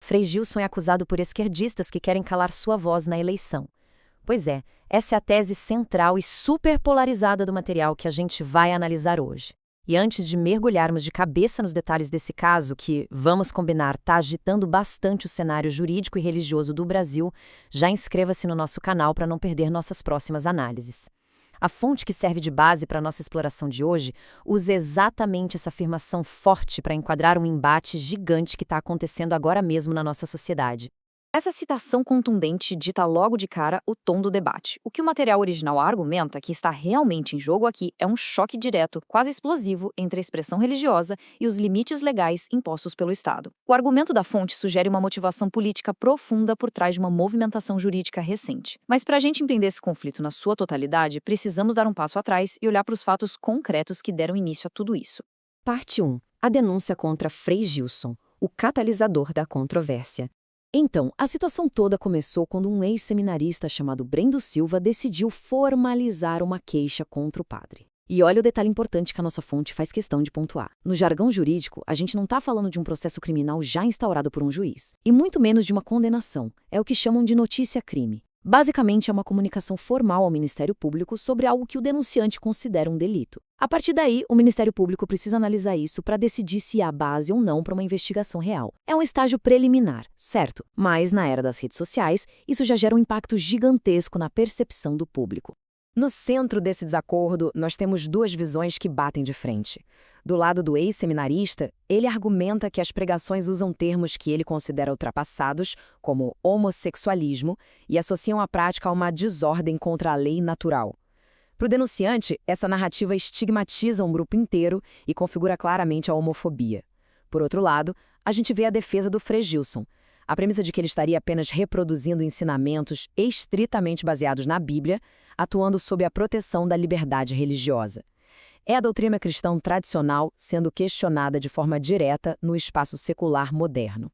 Frei Gilson é acusado por esquerdistas que querem calar sua voz na eleição. Pois é, essa é a tese central e super polarizada do material que a gente vai analisar hoje. E antes de mergulharmos de cabeça nos detalhes desse caso, que, vamos combinar, está agitando bastante o cenário jurídico e religioso do Brasil, já inscreva-se no nosso canal para não perder nossas próximas análises. A fonte que serve de base para a nossa exploração de hoje usa exatamente essa afirmação forte para enquadrar um embate gigante que está acontecendo agora mesmo na nossa sociedade. Essa citação contundente dita logo de cara o tom do debate. O que o material original argumenta que está realmente em jogo aqui é um choque direto, quase explosivo, entre a expressão religiosa e os limites legais impostos pelo Estado. O argumento da fonte sugere uma motivação política profunda por trás de uma movimentação jurídica recente. Mas para a gente entender esse conflito na sua totalidade, precisamos dar um passo atrás e olhar para os fatos concretos que deram início a tudo isso. Parte 1. A denúncia contra Frei Gilson, o catalisador da controvérsia. Então, a situação toda começou quando um ex-seminarista chamado Brendo Silva decidiu formalizar uma queixa contra o padre. E olha o detalhe importante que a nossa fonte faz questão de pontuar. No jargão jurídico, a gente não está falando de um processo criminal já instaurado por um juiz, e muito menos de uma condenação. É o que chamam de notícia-crime. Basicamente, é uma comunicação formal ao Ministério Público sobre algo que o denunciante considera um delito. A partir daí, o Ministério Público precisa analisar isso para decidir se há base ou não para uma investigação real. É um estágio preliminar, certo? Mas, na era das redes sociais, isso já gera um impacto gigantesco na percepção do público. No centro desse desacordo, nós temos duas visões que batem de frente. Do lado do ex-seminarista, ele argumenta que as pregações usam termos que ele considera ultrapassados, como homossexualismo, e associam a prática a uma desordem contra a lei natural. Para o denunciante, essa narrativa estigmatiza um grupo inteiro e configura claramente a homofobia. Por outro lado, a gente vê a defesa do Frei Gilson, a premissa de que ele estaria apenas reproduzindo ensinamentos estritamente baseados na Bíblia, atuando sob a proteção da liberdade religiosa. É a doutrina cristã tradicional sendo questionada de forma direta no espaço secular moderno.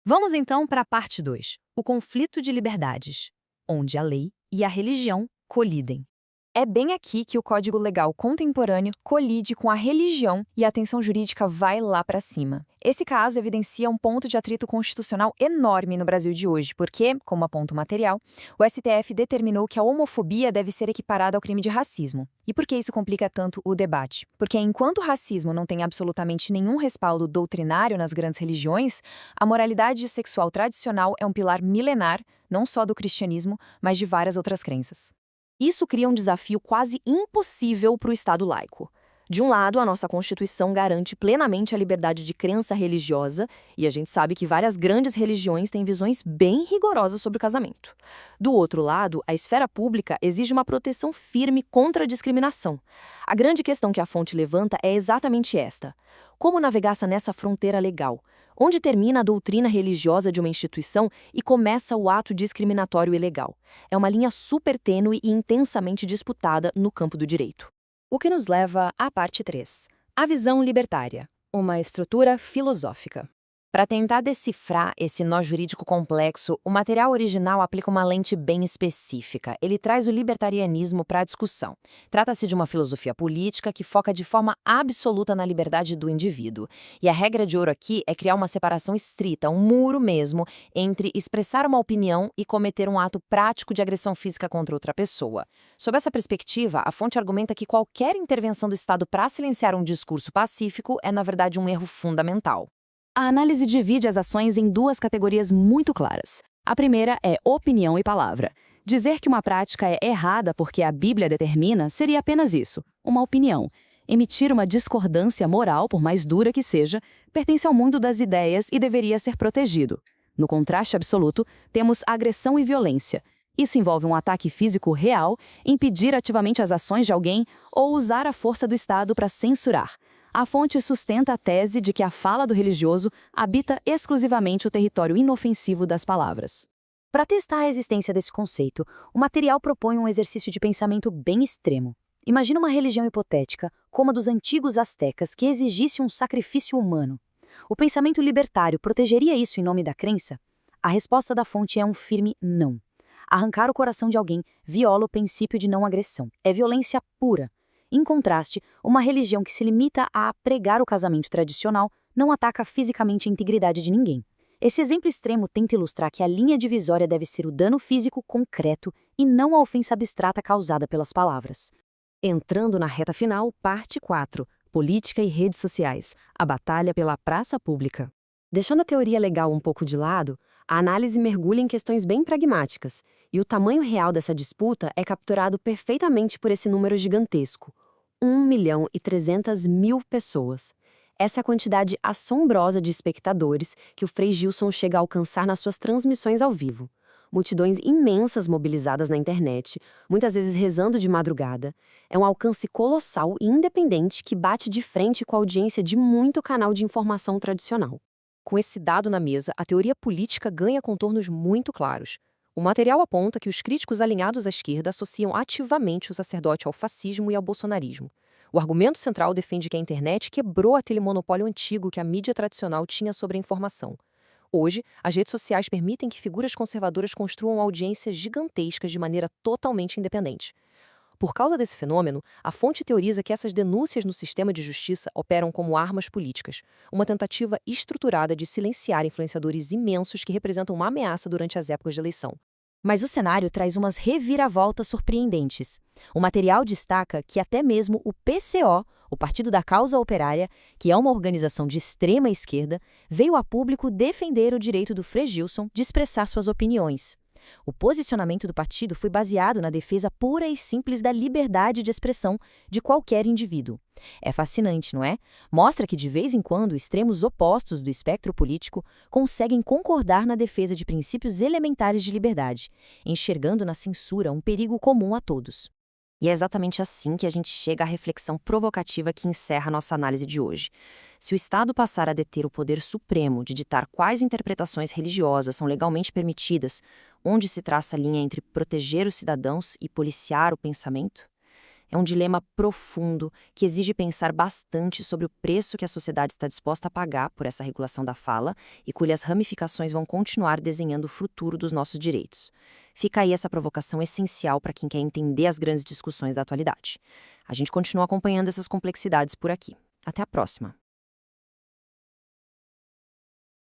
Vamos então para a parte 2, o conflito de liberdades, onde a lei e a religião colidem. É bem aqui que o Código Legal contemporâneo colide com a religião e a tensão jurídica vai lá para cima. Esse caso evidencia um ponto de atrito constitucional enorme no Brasil de hoje, porque, como aponta o material, o STF determinou que a homofobia deve ser equiparada ao crime de racismo. E por que isso complica tanto o debate? Porque enquanto o racismo não tem absolutamente nenhum respaldo doutrinário nas grandes religiões, a moralidade sexual tradicional é um pilar milenar, não só do cristianismo, mas de várias outras crenças. Isso cria um desafio quase impossível para o Estado laico. De um lado, a nossa Constituição garante plenamente a liberdade de crença religiosa, e a gente sabe que várias grandes religiões têm visões bem rigorosas sobre o casamento. Do outro lado, a esfera pública exige uma proteção firme contra a discriminação. A grande questão que a fonte levanta é exatamente esta: como navegar nessa fronteira legal? Onde termina a doutrina religiosa de uma instituição e começa o ato discriminatório e ilegal? É uma linha super tênue e intensamente disputada no campo do direito. O que nos leva à parte 3, a visão libertária, uma estrutura filosófica. Para tentar decifrar esse nó jurídico complexo, o material original aplica uma lente bem específica. Ele traz o libertarianismo para a discussão. Trata-se de uma filosofia política que foca de forma absoluta na liberdade do indivíduo. E a regra de ouro aqui é criar uma separação estrita, um muro mesmo, entre expressar uma opinião e cometer um ato prático de agressão física contra outra pessoa. Sob essa perspectiva, a fonte argumenta que qualquer intervenção do Estado para silenciar um discurso pacífico é, na verdade, um erro fundamental. A análise divide as ações em duas categorias muito claras. A primeira é opinião e palavra. Dizer que uma prática é errada porque a Bíblia determina seria apenas isso, uma opinião. Emitir uma discordância moral, por mais dura que seja, pertence ao mundo das ideias e deveria ser protegido. No contraste absoluto, temos agressão e violência. Isso envolve um ataque físico real, impedir ativamente as ações de alguém ou usar a força do Estado para censurar. A fonte sustenta a tese de que a fala do religioso habita exclusivamente o território inofensivo das palavras. Para testar a existência desse conceito, o material propõe um exercício de pensamento bem extremo. Imagina uma religião hipotética, como a dos antigos astecas, que exigisse um sacrifício humano. O pensamento libertário protegeria isso em nome da crença? A resposta da fonte é um firme não. Arrancar o coração de alguém viola o princípio de não agressão. É violência pura. Em contraste, uma religião que se limita a pregar o casamento tradicional não ataca fisicamente a integridade de ninguém. Esse exemplo extremo tenta ilustrar que a linha divisória deve ser o dano físico concreto e não a ofensa abstrata causada pelas palavras. Entrando na reta final, parte 4. Política e redes sociais. A batalha pela praça pública. Deixando a teoria legal um pouco de lado, a análise mergulha em questões bem pragmáticas, e o tamanho real dessa disputa é capturado perfeitamente por esse número gigantesco: 1.300.000 pessoas. Essa é a quantidade assombrosa de espectadores que o Frei Gilson chega a alcançar nas suas transmissões ao vivo. Multidões imensas mobilizadas na internet, muitas vezes rezando de madrugada. É um alcance colossal e independente que bate de frente com a audiência de muito canal de informação tradicional. Com esse dado na mesa, a teoria política ganha contornos muito claros. O material aponta que os críticos alinhados à esquerda associam ativamente o sacerdote ao fascismo e ao bolsonarismo. O argumento central defende que a internet quebrou aquele monopólio antigo que a mídia tradicional tinha sobre a informação. Hoje, as redes sociais permitem que figuras conservadoras construam audiências gigantescas de maneira totalmente independente. Por causa desse fenômeno, a fonte teoriza que essas denúncias no sistema de justiça operam como armas políticas, uma tentativa estruturada de silenciar influenciadores imensos que representam uma ameaça durante as épocas de eleição. Mas o cenário traz umas reviravoltas surpreendentes. O material destaca que até mesmo o PCO, o Partido da Causa Operária, que é uma organização de extrema esquerda, veio a público defender o direito do Frei Gilson de expressar suas opiniões. O posicionamento do partido foi baseado na defesa pura e simples da liberdade de expressão de qualquer indivíduo. É fascinante, não é? Mostra que, de vez em quando, extremos opostos do espectro político conseguem concordar na defesa de princípios elementares de liberdade, enxergando na censura um perigo comum a todos. E é exatamente assim que a gente chega à reflexão provocativa que encerra nossa análise de hoje. Se o Estado passar a deter o poder supremo de ditar quais interpretações religiosas são legalmente permitidas, onde se traça a linha entre proteger os cidadãos e policiar o pensamento? É um dilema profundo que exige pensar bastante sobre o preço que a sociedade está disposta a pagar por essa regulação da fala e cujas ramificações vão continuar desenhando o futuro dos nossos direitos. Fica aí essa provocação essencial para quem quer entender as grandes discussões da atualidade. A gente continua acompanhando essas complexidades por aqui. Até a próxima!